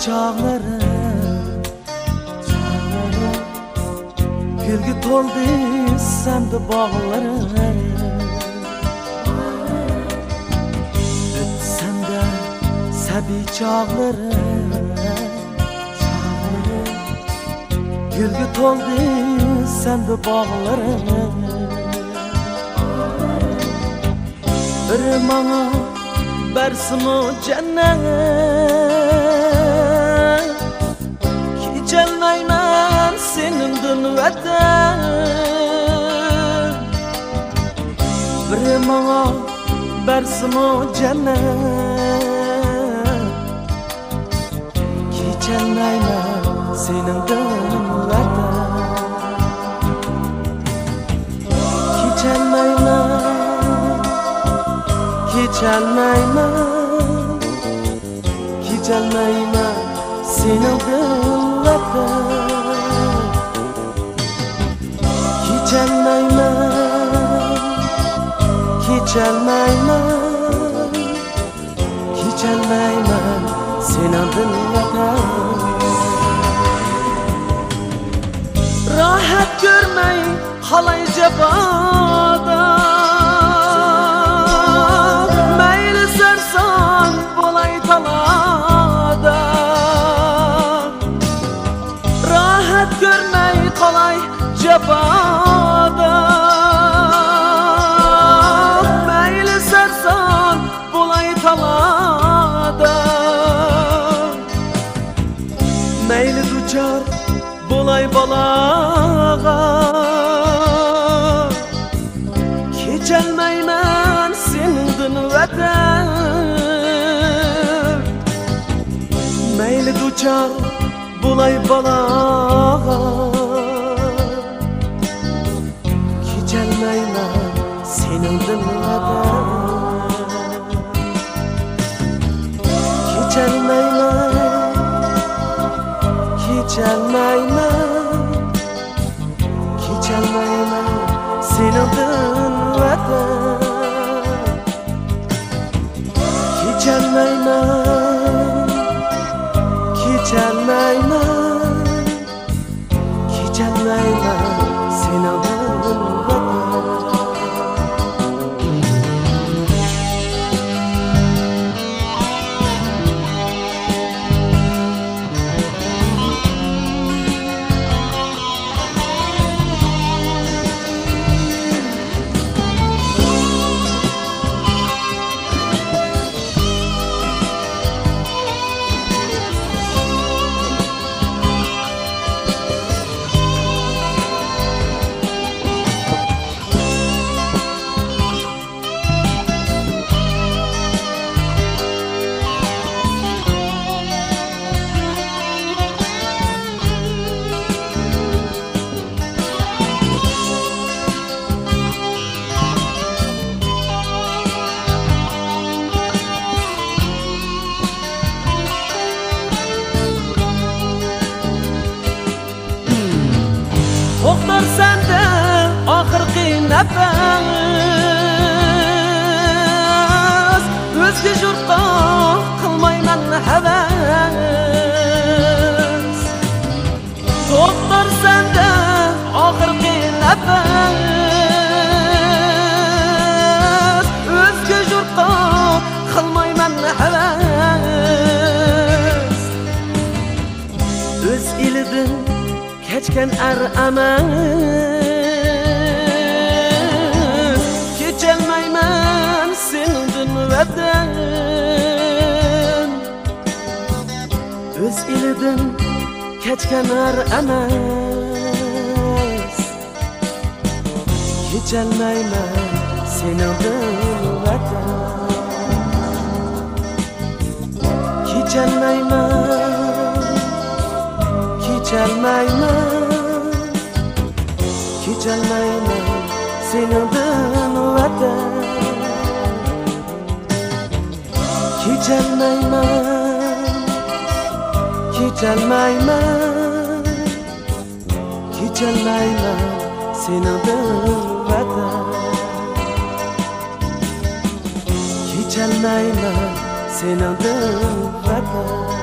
çağlarım Gülgü toldu semdi bağlarım Ötsem de sebi çağlarım Gülgü toldu semdi bağlarım Bir bana bersimi cennet Gelmeymen senin vatan Bir bana bersimi cennet Gelmeymen senin vatan Gelmeymen Gelmeymen senin vatan Gelmeymen senin vatan Rahat görmey halay cebada Meyli sersan bolay talada Rahat görmey halay cebada Meyli sersan bolay talada Meyli ducar bolay balağa Gelmeymen senin vatan Meyli ducar bolay balağa Gelmeymen senin vatan Gelmeymen senin vatan Gelmeymen senin vatan To'xtar sende oxirgi nafas O'zga jurtqa qilmayman havas To'xtar sende oxirgi nafas O'zga jurtqa qilmayman havas O'z elidan kechgan emas Kecholmayman senin vatan O'z elidan kechgan emas Kecholmayman senin vatan Kecholmayman senin vatan Kecholmayman senin vatan Kecholmayman senin vatan